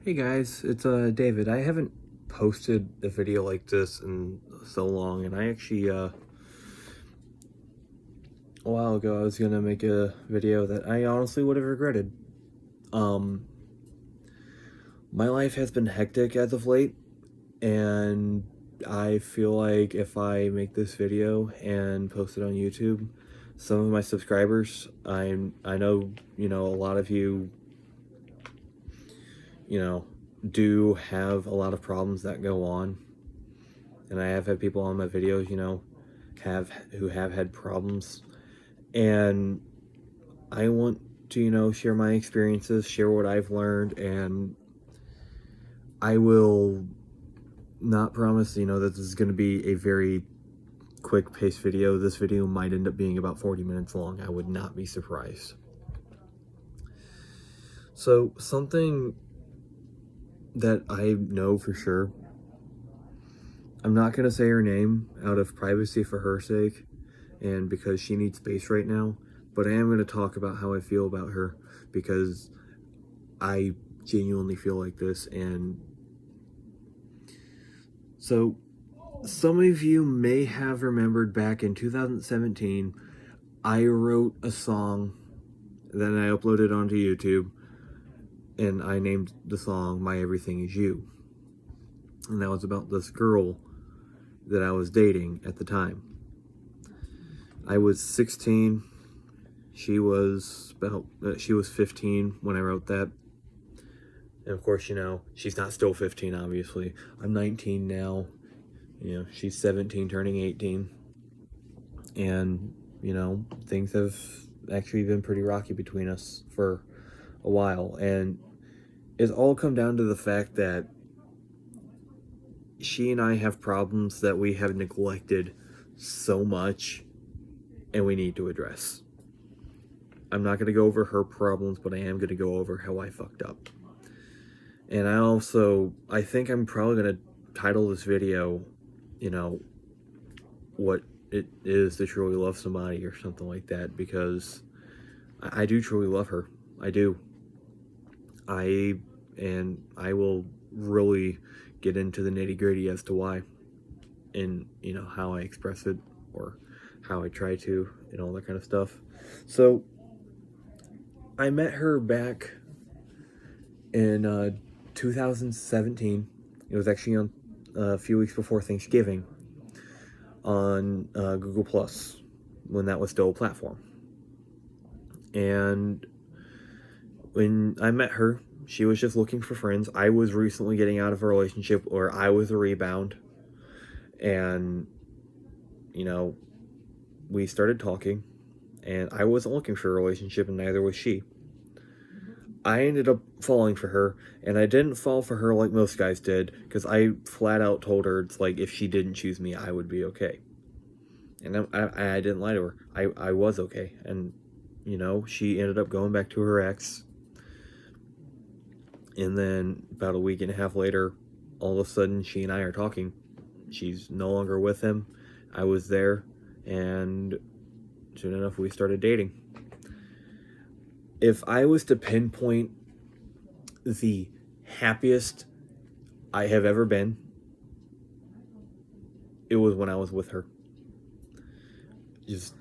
Hey guys, it's David. I haven't posted a video like this in so long, and I actually a while ago I was gonna make a video that I honestly would have regretted. Um my life has been hectic as of late, and I feel like if I make this video and post it on YouTube, some of my subscribers, I know, a lot of you know, do have a lot of problems that go on. And I have had people on my videos, who have had problems. And I want to, share my experiences, share what I've learned, and I will not promise, that this is going to be a very quick paced video. This video might end up being about 40 minutes long. I would not be surprised. So, something that I know for sure, I'm not going to say her name out of privacy for her sake and because she needs space right now, but I am going to talk about how I feel about her because I genuinely feel like this. And so some of you may have remembered back in 2017, I wrote a song that I uploaded onto YouTube, and I named the song My Everything Is You. And that was about this girl that I was dating at the time. I was 16. She was 15 when I wrote that. And of course, she's not still 15, obviously. I'm 19 now. She's 17, turning 18. And, things have actually been pretty rocky between us for a while. And it's all come down to the fact that she and I have problems that we have neglected so much and we need to address. I'm not going to go over her problems, but I am going to go over how I fucked up. And I think I'm probably going to title this video, what it is to truly love somebody or something like that, because I do truly love her. I do. I will really get into the nitty-gritty as to why and, how I express it or how I try to and all that kind of stuff. So I met her back in 2017. It was actually on a few weeks before Thanksgiving on Google Plus, when that was still a platform. And when I met her, she was just looking for friends. I was recently getting out of a relationship, or I was a rebound. And, we started talking, and I wasn't looking for a relationship, and neither was she. I ended up falling for her, and I didn't fall for her like most guys did, because I flat out told her, it's like, if she didn't choose me, I would be okay. And I didn't lie to her. I was okay. And, she ended up going back to her ex. And then about a week and a half later, all of a sudden, she and I are talking. She's no longer with him. I was there, and soon enough, we started dating. If I was to pinpoint the happiest I have ever been, it was when I was with her. Just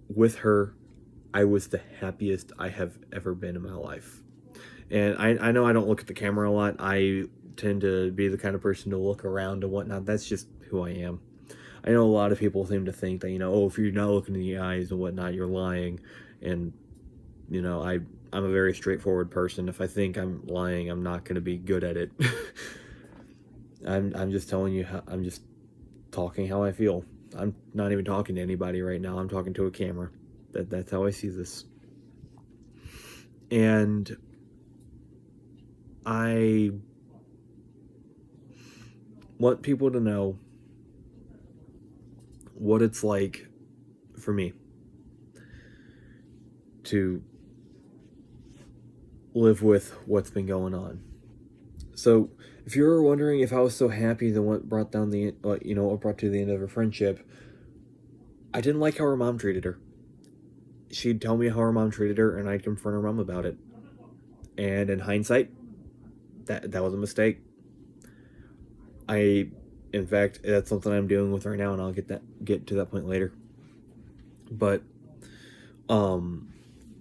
with her, I was the happiest I have ever been in my life. And I know I don't look at the camera a lot. I tend to be the kind of person to look around and whatnot. That's just who I am. I know a lot of people seem to think that, if you're not looking in the eyes and whatnot, you're lying. And, I'm a very straightforward person. If I think I'm lying, I'm not going to be good at it. I'm just telling you I'm just talking how I feel. I'm not even talking to anybody right now. I'm talking to a camera. That's how I see this. And I want people to know what it's like for me to live with what's been going on. So, if you were wondering if I was so happy that what brought down what brought to the end of our friendship, I didn't like how her mom treated her. She'd tell me how her mom treated her, and I'd confront her mom about it. And in hindsight, that was a mistake. In fact, that's something I'm dealing with right now, and I'll get to that point later. But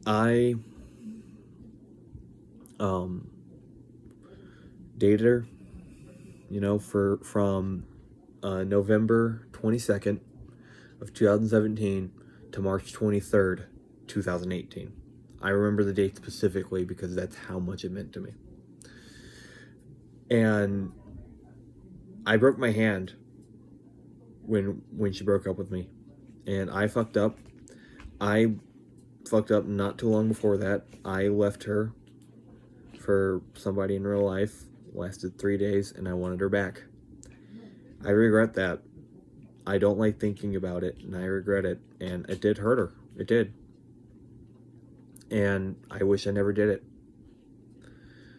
I dated her, from November 22nd of 2017 to March 23rd, 2018. I remember the date specifically because that's how much it meant to me. And I broke my hand when she broke up with me, and I fucked up. I fucked up not too long before that. I left her for somebody in real life, lasted 3 days, and I wanted her back. I regret that. I don't like thinking about it, and I regret it, and it did hurt her. It did. And I wish I never did it.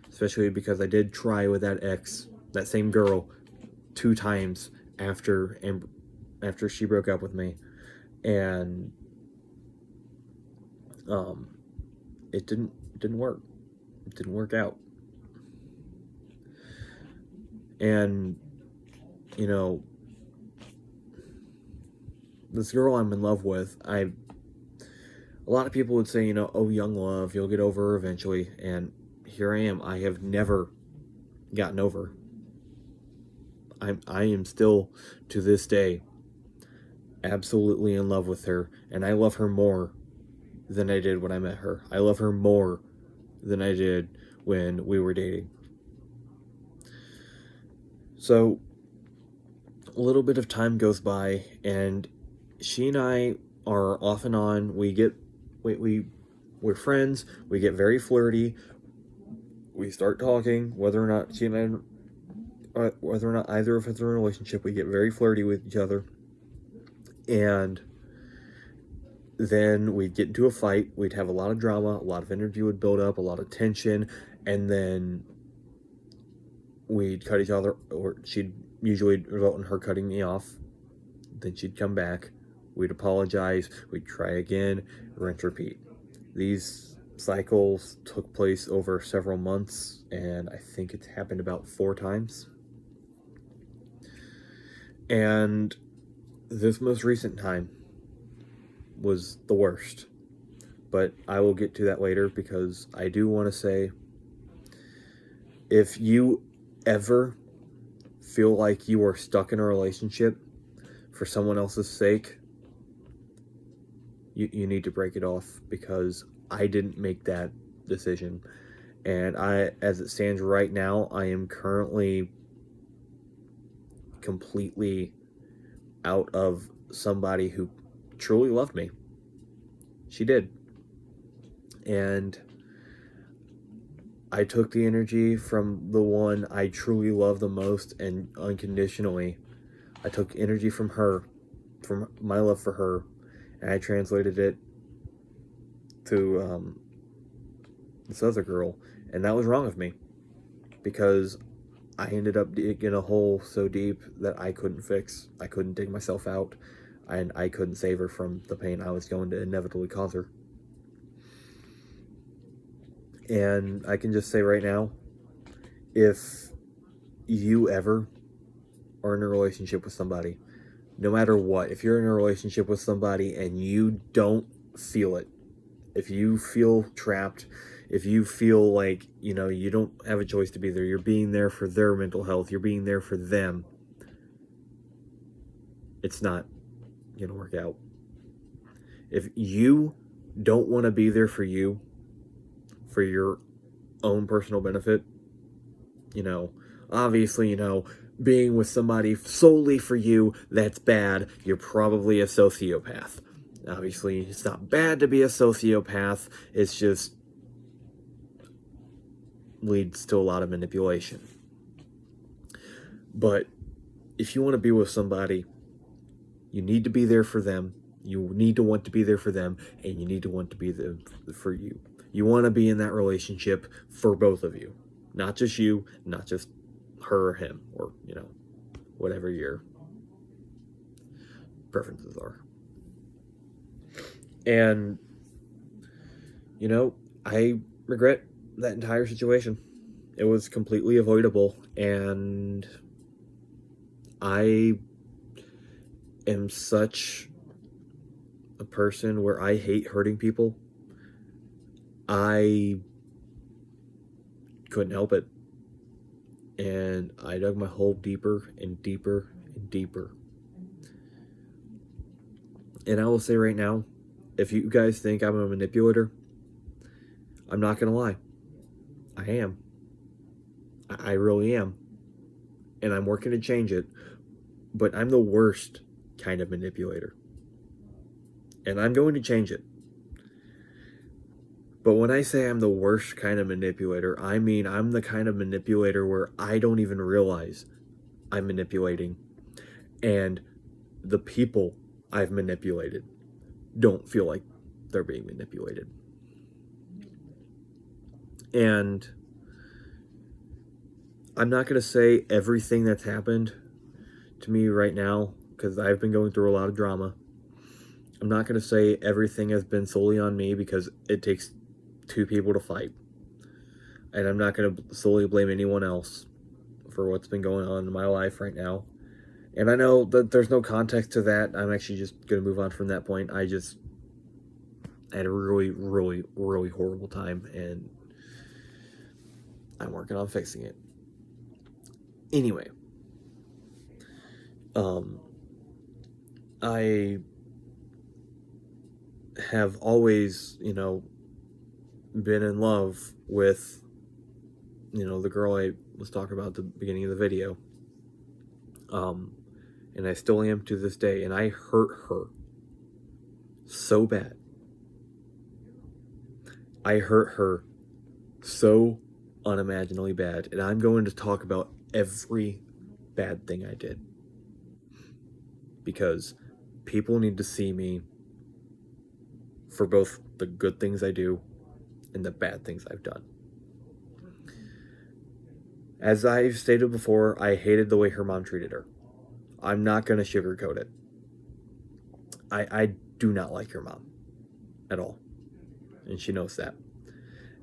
Especially because I did try with that ex, that same girl, 2 times after she broke up with me. And it didn't work. It didn't work out. And this girl I'm in love with, a lot of people would say, oh, young love, you'll get over her eventually. And here I am. I have never gotten over. I am still, to this day, absolutely in love with her. And I love her more than I did when I met her. I love her more than I did when we were dating. So, a little bit of time goes by, and she and I are off and on. We're friends. We get very flirty. We start talking. Whether or not either of us are in a relationship, we get very flirty with each other. And then we'd get into a fight. We'd have a lot of drama. A lot of energy would build up. A lot of tension. And then we'd cut each other, or she'd usually result in her cutting me off. Then she'd come back. We'd apologize. We'd try again. Rinse, repeat. These cycles took place over several months, and I think it's happened about 4 times. And this most recent time was the worst. But I will get to that later, because I do want to say, if you ever feel like you are stuck in a relationship for someone else's sake, you need to break it off, because I didn't make that decision. And as it stands right now, I am currently completely out of somebody who truly loved me. She did. And I took the energy from the one I truly love the most and unconditionally. I took energy from her, from my love for her, and I translated it to this other girl. And that was wrong of me, because I ended up digging a hole so deep that I couldn't fix. I couldn't dig myself out, and I couldn't save her from the pain I was going to inevitably cause her. And I can just say right now, if you ever are in a relationship with somebody, no matter what, if you're in a relationship with somebody and you don't feel it, if you feel trapped, if you feel like, you don't have a choice to be there, you're being there for their mental health, you're being there for them, it's not going to work out. If you don't want to be there for you, for your own personal benefit, obviously, being with somebody solely for you, that's bad. You're probably a sociopath. Obviously, it's not bad to be a sociopath. It's just leads to a lot of manipulation. But if you want to be with somebody, you need to be there for them. You need to want to be there for them, and you need to want to be there for you. You want to be in that relationship for both of you. Not just you, not just her or him, or, whatever your preferences are. And, I regret that entire situation. It was completely avoidable, and I am such a person where I hate hurting people. I couldn't help it, and I dug my hole deeper and deeper and deeper. And I will say right now, if you guys think I'm a manipulator, I'm not gonna lie. I am. I really am. And I'm working to change it, but I'm the worst kind of manipulator. And I'm going to change it. But when I say I'm the worst kind of manipulator, I mean I'm the kind of manipulator where I don't even realize I'm manipulating. And the people I've manipulated don't feel like they're being manipulated. And I'm not going to say everything that's happened to me right now, because I've been going through a lot of drama. I'm not going to say everything has been solely on me, because it takes two people to fight. And I'm not going to solely blame anyone else for what's been going on in my life right now. And I know that there's no context to that. I'm actually just going to move on from that point. I just had a really, really, really horrible time, and I'm working on fixing it. Anyway, I have always, been in love with, the girl I was talking about at the beginning of the video. And I still am to this day, and I hurt her so bad. I hurt her so unimaginably bad, and I'm going to talk about every bad thing I did, because people need to see me for both the good things I do and the bad things I've done. As I've stated before, I hated the way her mom treated her. I'm not going to sugarcoat it. I do not like her mom at all, and she knows that.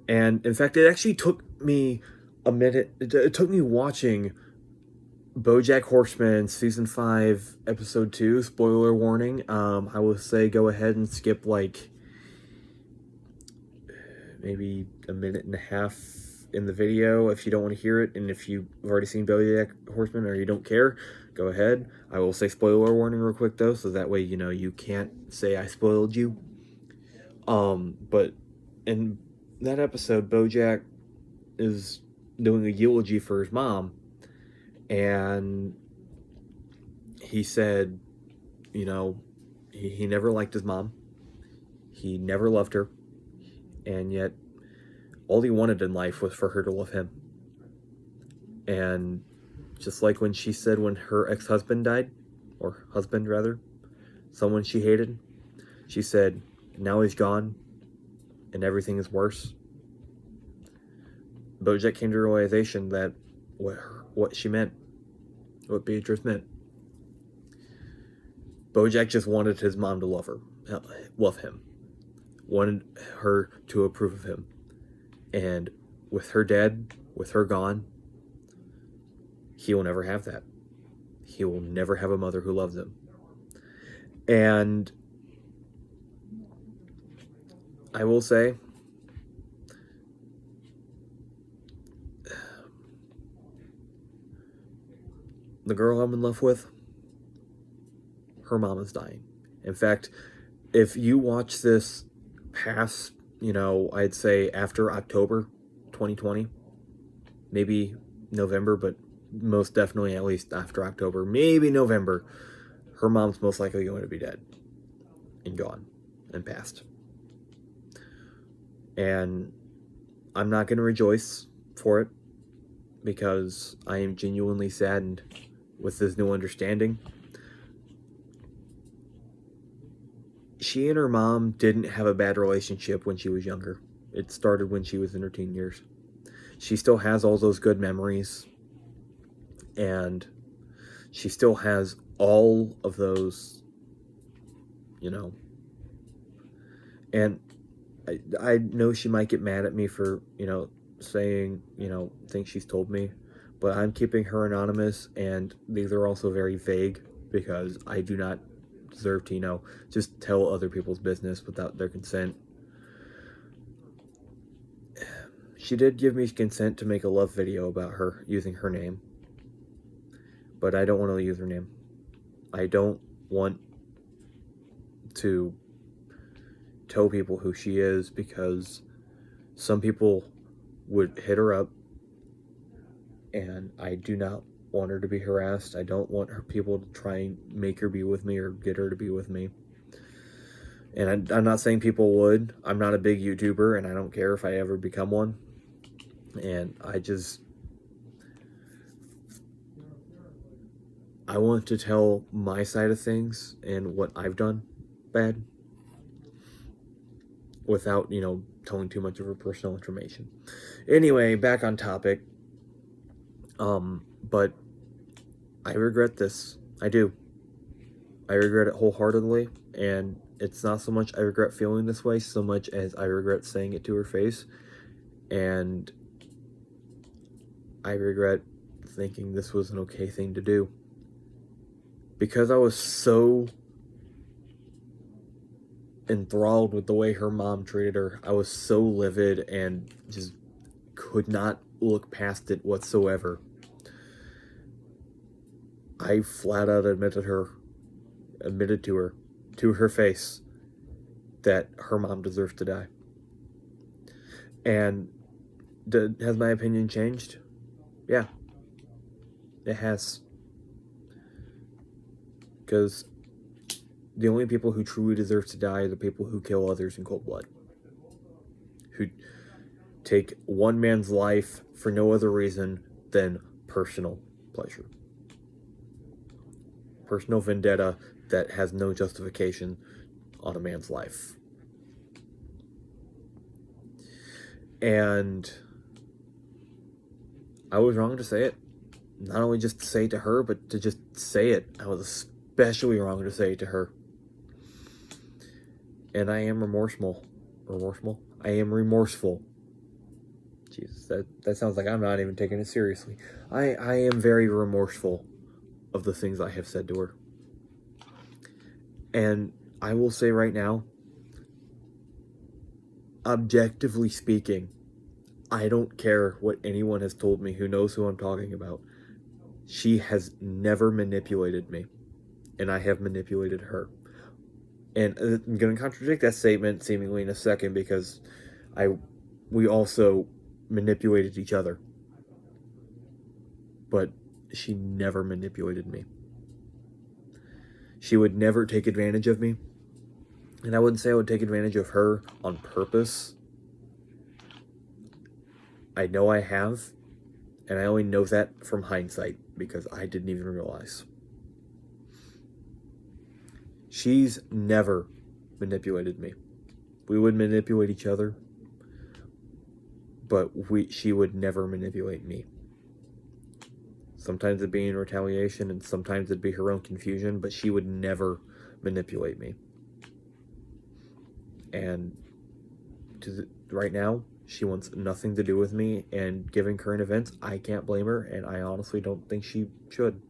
And in fact, it actually took me a minute. It took me watching BoJack Horseman season 5 episode 2. Spoiler warning. I will say go ahead and skip like maybe a minute and a half in the video if you don't want to hear it, and if you've already seen BoJack Horseman or you don't care, go ahead. I will say spoiler warning real quick though, so that way you can't say I spoiled you. But in that episode, BoJack is doing a eulogy for his mom, and he said, he never liked his mom, he never loved her, and yet all he wanted in life was for her to love him. And just like when she said when her ex-husband died, or husband rather, someone she hated, she said, now he's gone and everything is worse. BoJack came to the realization that what she meant, what Beatrice meant. BoJack just wanted his mom to love him, wanted her to approve of him. And with her dead, with her gone, he will never have that. He will never have a mother who loves him. And I will say, the girl I'm in love with, her mom is dying. In fact, if you watch this past, I'd say after October 2020, maybe November, but most definitely at least after October, maybe November, her mom's most likely going to be dead and gone and passed. And I'm not going to rejoice for it, because I am genuinely saddened with this new understanding. She and her mom didn't have a bad relationship when she was younger. It started when she was in her teen years. She still has all those good memories, and she still has all of those, and I know she might get mad at me for, saying, things she's told me, but I'm keeping her anonymous, and these are also very vague because I do not deserve to, just tell other people's business without their consent. She did give me consent to make a love video about her using her name, but I don't want to use her name. I don't want to tell people who she is because some people would hit her up, and I do not want her to be harassed. I don't want people to try and make her be with me or get her to be with me. And I'm not saying people would. I'm not a big YouTuber, and I don't care if I ever become one. And I want to tell my side of things and what I've done bad without, telling too much of her personal information. Anyway, back on topic. But I regret this. I do. I regret it wholeheartedly, and it's not so much I regret feeling this way so much as I regret saying it to her face, and I regret thinking this was an okay thing to do. Because I was so enthralled with the way her mom treated her, I was so livid and just could not look past it whatsoever. I flat out admitted to her, to her face, that her mom deserves to die. And has my opinion changed? Yeah, it has. Because the only people who truly deserve to die are the people who kill others in cold blood. Who take one man's life for no other reason than personal pleasure. Personal vendetta that has no justification on a man's life. And I was wrong to say it. Not only just to say it to her, but to just say it. I was especially wrong to say it to her. And I am remorseful. I am remorseful. Jesus, that sounds like I'm not even taking it seriously. I am very remorseful of the things I have said to her. And I will say right now, objectively speaking, I don't care what anyone has told me who knows who I'm talking about. She has never manipulated me, and I have manipulated her. And I'm going to contradict that statement seemingly in a second because we also manipulated each other. But she never manipulated me. She would never take advantage of me. And I wouldn't say I would take advantage of her on purpose. I know I have. And I only know that from hindsight because I didn't even realize. She's never manipulated me. We would manipulate each other, but she would never manipulate me. Sometimes it'd be in retaliation, and sometimes it'd be her own confusion, but she would never manipulate me. And right now, she wants nothing to do with me, and given current events, I can't blame her, and I honestly don't think she should.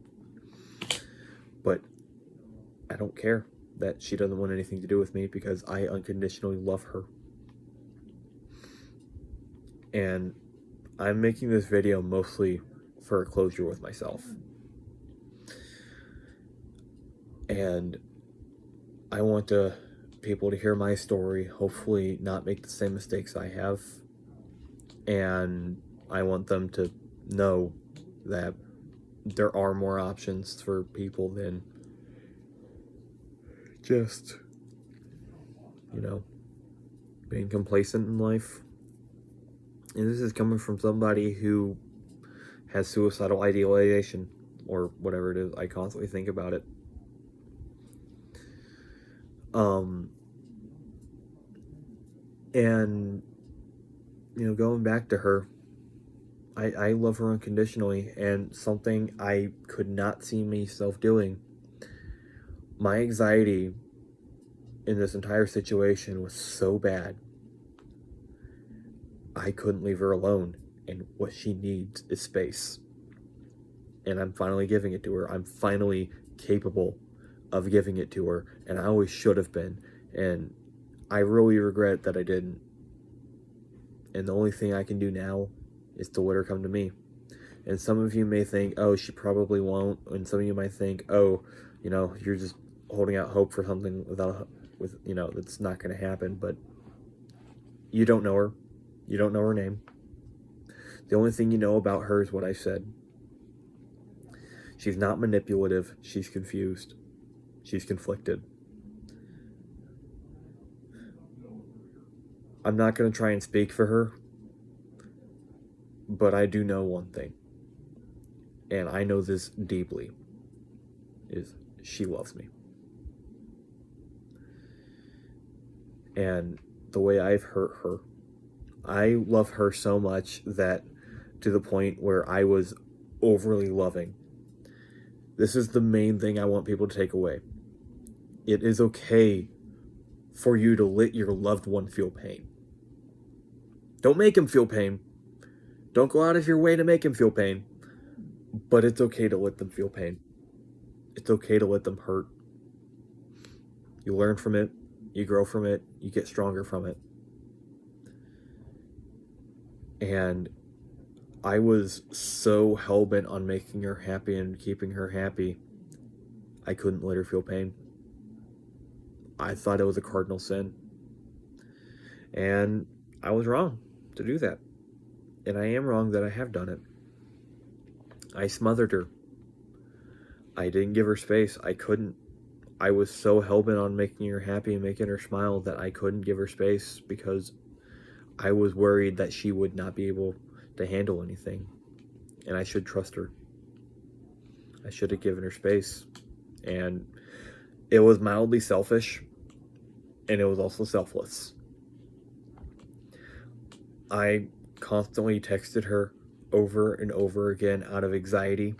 But I don't care that she doesn't want anything to do with me because I unconditionally love her. And I'm making this video mostly for a closure with myself. And I want people to hear my story, hopefully not make the same mistakes I have. And I want them to know that there are more options for people than just, being complacent in life. And this is coming from somebody who has suicidal ideation, or whatever it is. I constantly think about it. And, going back to her, I love her unconditionally, and something I could not see myself doing. My anxiety in this entire situation was so bad, I couldn't leave her alone. And what she needs is space. And I'm finally giving it to her. I'm finally capable of giving it to her. And I always should have been. And I really regret that I didn't. And the only thing I can do now is to let her come to me. And some of you may think, oh, she probably won't. And some of you might think, oh, you're just holding out hope for something that's not going to happen. But you don't know her. You don't know her name. The only thing you know about her is what I said. She's not manipulative. She's confused. She's conflicted. I'm not going to try and speak for her, but I do know one thing, and I know this deeply, is she loves me. And the way I've hurt her, I love her so much that to the point where I was overly loving. This is the main thing I want people to take away. It is okay for you to let your loved one feel pain. Don't make him feel pain. Don't go out of your way to make him feel pain. But it's okay to let them feel pain. It's okay to let them hurt. You learn from it. You grow from it. You get stronger from it. And I was so hell-bent on making her happy and keeping her happy, I couldn't let her feel pain. I thought it was a cardinal sin. And I was wrong to do that. And I am wrong that I have done it. I smothered her. I didn't give her space. I couldn't. I was so hell-bent on making her happy and making her smile that I couldn't give her space because I was worried that she would not be able to handle anything. And I should trust her. I should have given her space. And it was mildly selfish. And it was also selfless. I constantly texted her over and over again out of anxiety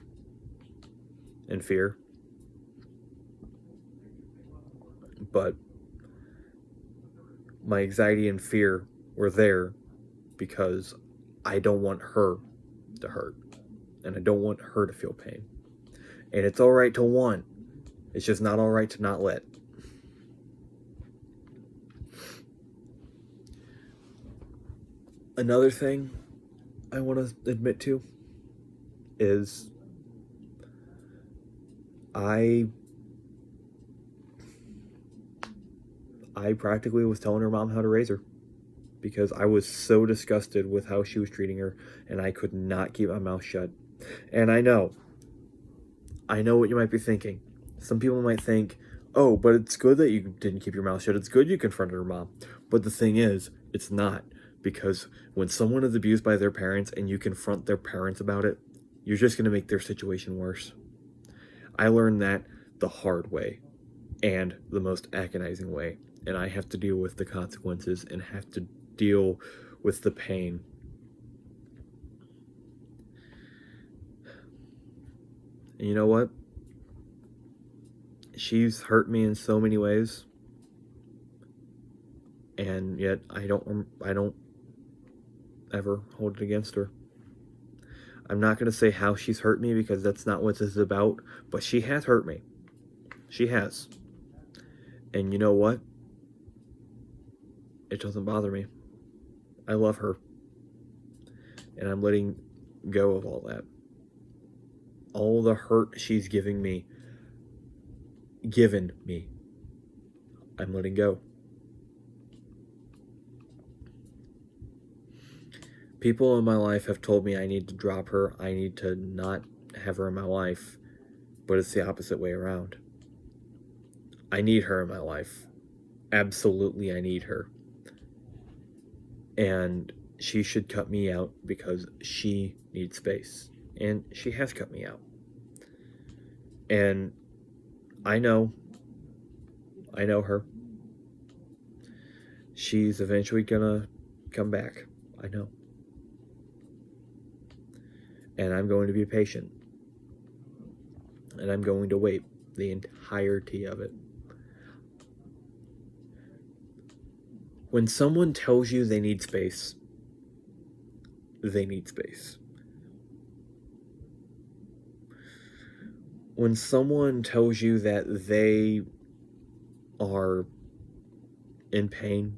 and fear. But my anxiety and fear were there because I don't want her to hurt. And I don't want her to feel pain. And it's alright to want. It's just not alright to not let. Another thing I want to admit to is I practically was telling her mom how to raise her because I was so disgusted with how she was treating her, and I could not keep my mouth shut. And I know what you might be thinking. Some people might think, oh, but it's good that you didn't keep your mouth shut. It's good you confronted her mom. But the thing is, it's not. Because when someone is abused by their parents and you confront their parents about it, you're just going to make their situation worse. I learned that the hard way and the most agonizing way. And I have to deal with the consequences and have to deal with the pain. And you know what? She's hurt me in so many ways. And yet I don't ever hold it against her. I'm not going to say how she's hurt me because that's not what this is about, but she has hurt me. She has. And you know what? It doesn't bother me. I love her. And I'm letting go of all that. All the hurt she's given me, I'm letting go. People in my life have told me I need to drop her. I need to not have her in my life. But it's the opposite way around. I need her in my life. Absolutely, I need her. And she should cut me out because she needs space. And she has cut me out. And I know her. She's eventually gonna come back. I know. And I'm going to be patient. And I'm going to wait the entirety of it. When someone tells you they need space, they need space. When someone tells you that they are in pain,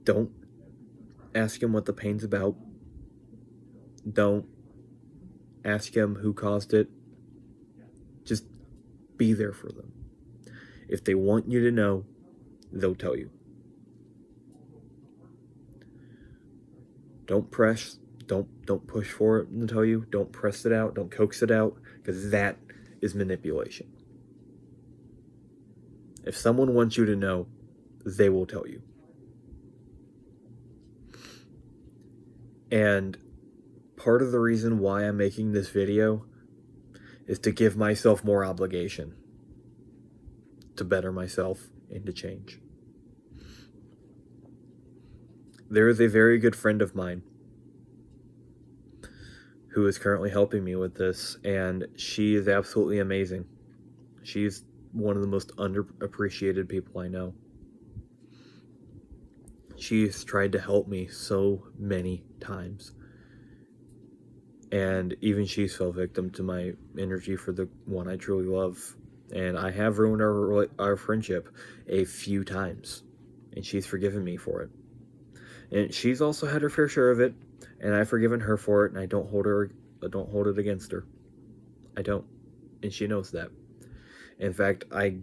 don't ask them what the pain's about. Don't ask them who caused it. Just be there for them. If they want you to know, they'll tell you. Don't press, don't push for it to tell you. Don't press it out, don't coax it out, because that is manipulation. If someone wants you to know, they will tell you. And part of the reason why I'm making this video is to give myself more obligation, to better myself and to change. There is a very good friend of mine who is currently helping me with this, and she is absolutely amazing. She's one of the most underappreciated people I know. She's tried to help me so many times. And even she's fell victim to my energy for the one I truly love. And I have ruined our friendship a few times. And she's forgiven me for it. And she's also had her fair share of it. And I've forgiven her for it. And I don't hold it against her. I don't. And she knows that. In fact, I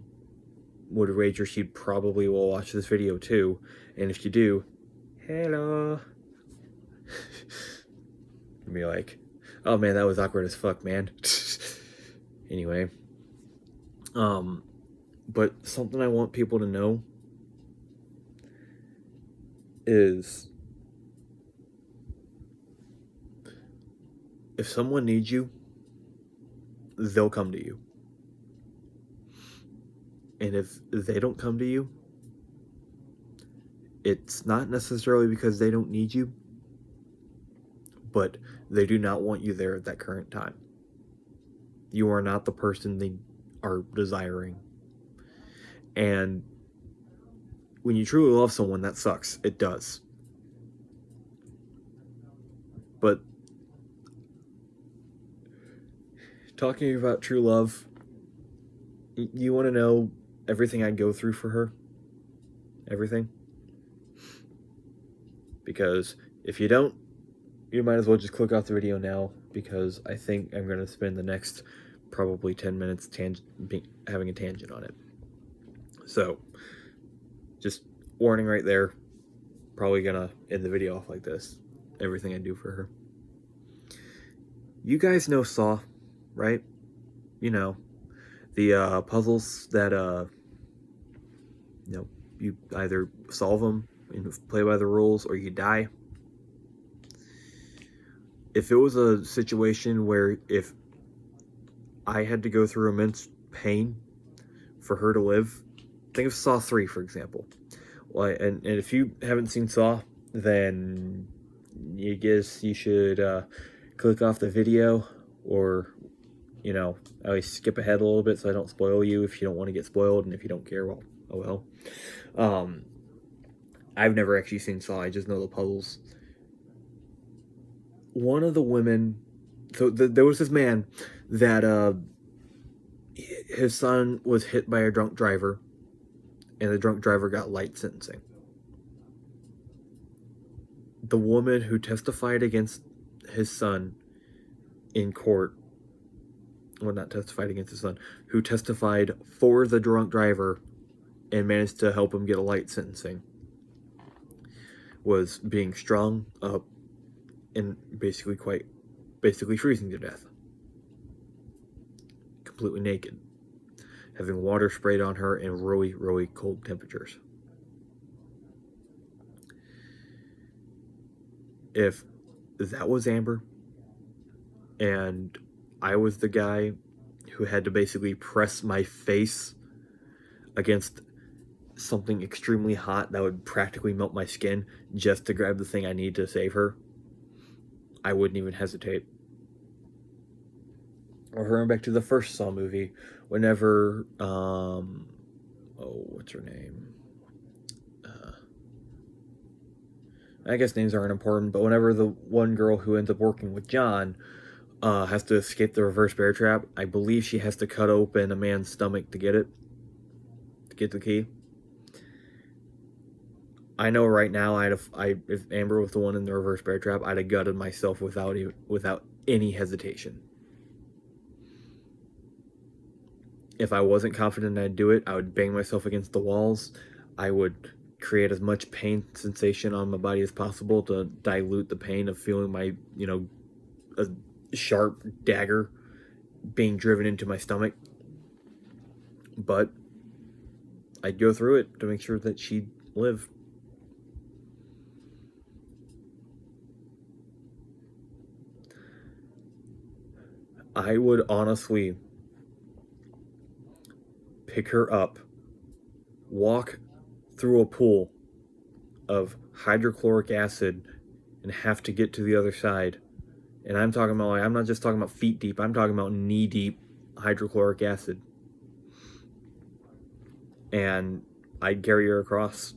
would wager she probably will watch this video too. And if you do, hello. Be like, oh man, that was awkward as fuck, man. Anyway. But something I want people to know is if someone needs you, they'll come to you. And if they don't come to you, it's not necessarily because they don't need you, but they do not want you there at that current time. You are not the person they are desiring. And when you truly love someone, that sucks. It does. But talking about true love, you want to know everything I go through for her? Everything? Because if you don't, you might as well just click off the video now, because I think I'm going to spend the next probably 10 minutes having a tangent on it. So, just warning right there, probably going to end the video off like this. Everything I do for her. You guys know Saw, right? You know, the puzzles that, you either solve them and play by the rules or you die. If it was a situation where if I had to go through immense pain for her to live, think of Saw 3, for example. Well, and if you haven't seen Saw, then I guess you should click off the video, or, I always skip ahead a little bit so I don't spoil you if you don't want to get spoiled, and if you don't care, well, oh well. I've never actually seen Saw, I just know the puzzles. One of the women, so there was this man that his son was hit by a drunk driver, and the drunk driver got light sentencing. The woman who testified against his son in court, well, not testified against his son, who testified for the drunk driver and managed to help him get a light sentencing, was being strung up and basically freezing to death. Completely naked. Having water sprayed on her in really, really cold temperatures. If that was Amber, and I was the guy who had to basically press my face against something extremely hot that would practically melt my skin just to grab the thing I need to save her, I wouldn't even hesitate. Or referring back to the first Saw movie, whenever, what's her name? I guess names aren't important, but whenever the one girl who ends up working with John has to escape the reverse bear trap, I believe she has to cut open a man's stomach to get it, to get the key. I know right now, if Amber was the one in the reverse bear trap, I'd have gutted myself without any hesitation. If I wasn't confident I'd do it, I would bang myself against the walls. I would create as much pain sensation on my body as possible to dilute the pain of feeling my, a sharp dagger being driven into my stomach. But I'd go through it to make sure that she'd live. I would honestly pick her up, walk through a pool of hydrochloric acid, and have to get to the other side. And I'm talking about, I'm not just talking about feet deep, I'm talking about knee deep hydrochloric acid. And I'd carry her across,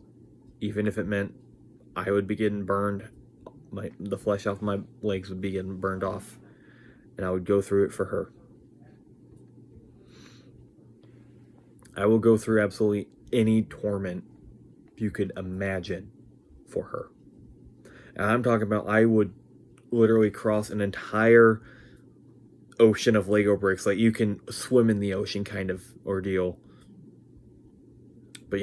even if it meant I would be getting burned. The flesh off my legs would be getting burned off, and I would go through it for her. I will go through absolutely any torment you could imagine for her. And I'm talking about, I would literally cross an entire ocean of Lego bricks, like you can swim in the ocean kind of ordeal. But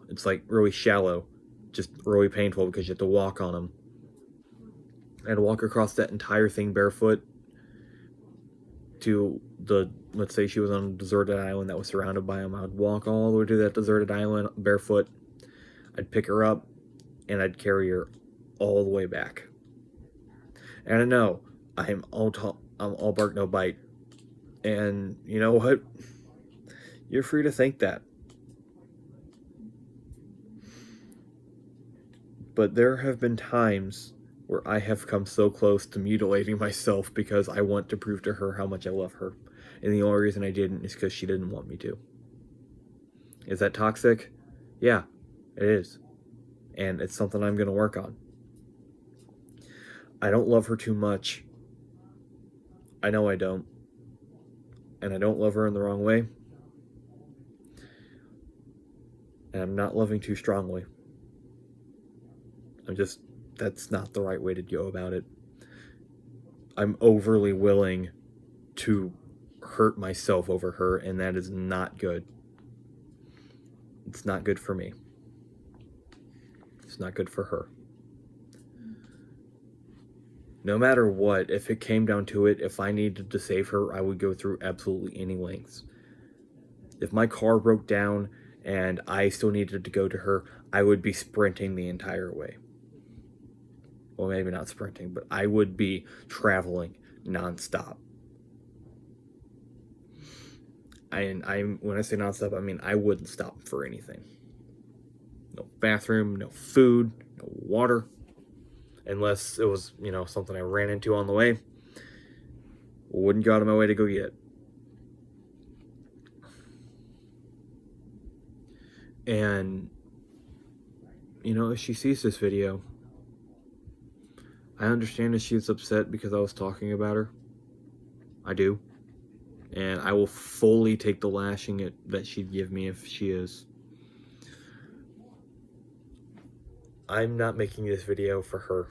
it's like really shallow, just really painful because you have to walk on them. I'd walk across that entire thing barefoot to let's say she was on a deserted island that was surrounded by them. I'd walk all the way to that deserted island barefoot. I'd pick her up and I'd carry her all the way back. And I know I'm all bark no bite. And you know what? You're free to think that. But there have been times where I have come so close to mutilating myself because I want to prove to her how much I love her. And the only reason I didn't is because she didn't want me to. Is that toxic? Yeah, it is. And it's something I'm going to work on. I don't love her too much. I know I don't. And I don't love her in the wrong way. And I'm not loving too strongly. That's not the right way to go about it. I'm overly willing to hurt myself over her, and that is not good. It's not good for me. It's not good for her. No matter what, if it came down to it, if I needed to save her, I would go through absolutely any lengths. If my car broke down and I still needed to go to her, I would be sprinting the entire way. Well, maybe not sprinting, but I would be traveling nonstop. When I say nonstop, I mean I wouldn't stop for anything. No bathroom, no food, no water, unless it was, something I ran into on the way. Wouldn't go out of my way to go get. And, if she sees this video, I understand that she's upset because I was talking about her. I do. And I will fully take the lashing that she'd give me if she is. I'm not making this video for her.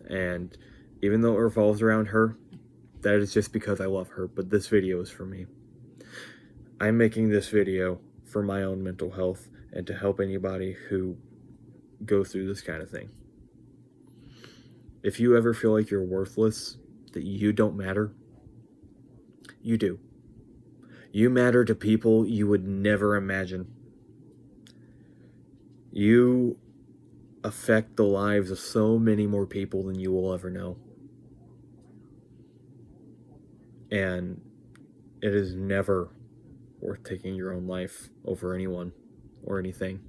And even though it revolves around her, that is just because I love her. But this video is for me. I'm making this video for my own mental health and to help anybody who goes through this kind of thing. If you ever feel like you're worthless, that you don't matter, you do. You matter to people you would never imagine. You affect the lives of so many more people than you will ever know. And it is never worth taking your own life over anyone or anything.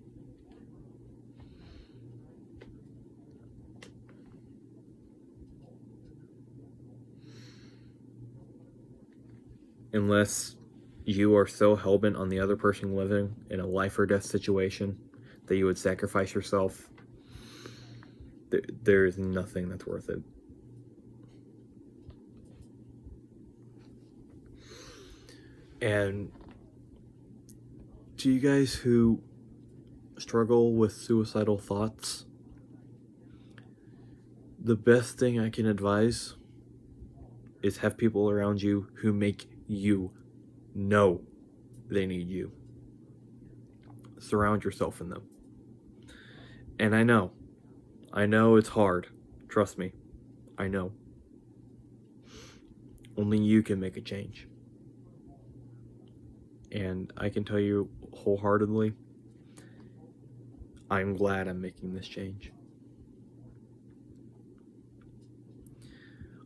Unless you are so hell-bent on the other person living in a life or death situation that you would sacrifice yourself, There is nothing that's worth it. And to you guys who struggle with suicidal thoughts, the best thing I can advise is have people around you who make you know they need you. Surround yourself in them. And I know it's hard. Trust me, I know. Only you can make a change. And I can tell you wholeheartedly, I'm glad I'm making this change.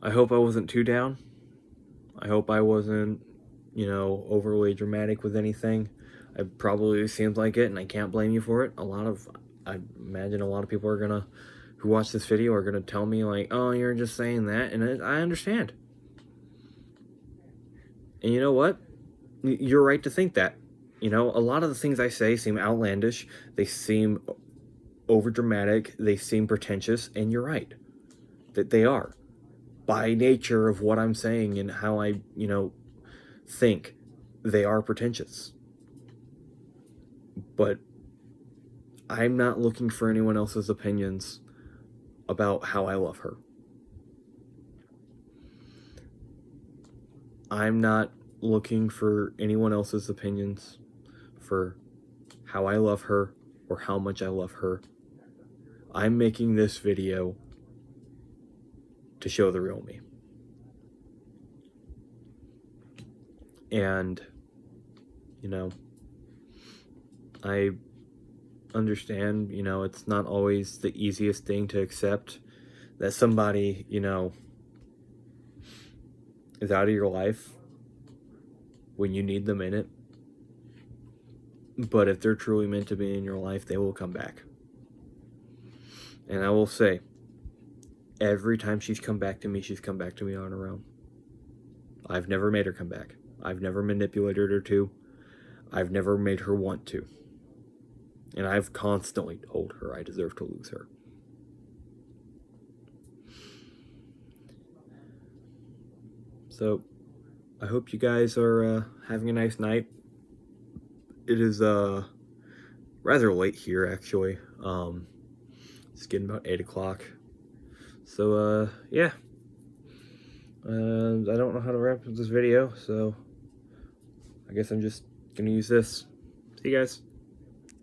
I hope I wasn't too down. I hope I wasn't, overly dramatic with anything. It probably seems like it, and I can't blame you for it. I imagine a lot of people who watch this video are gonna tell me like, "Oh, you're just saying that," and I understand. And you know what? You're right to think that. A lot of the things I say seem outlandish. They seem overdramatic. They seem pretentious, and you're right that they are. By nature of what I'm saying and how I, think, they are pretentious. But I'm not looking for anyone else's opinions about how I love her. I'm not looking for anyone else's opinions for how I love her or how much I love her. I'm making this video to show the real me. And, I understand, it's not always the easiest thing to accept that somebody, is out of your life when you need them in it. But if they're truly meant to be in your life, they will come back. And I will say, every time she's come back to me on her own. I've never made her come back. I've never manipulated her to. I've never made her want to. And I've constantly told her I deserve to lose her. So, I hope you guys are having a nice night. It is rather late here, actually. It's getting about 8 o'clock. So, yeah. I don't know how to wrap up this video, so I guess I'm just gonna use this. See you guys.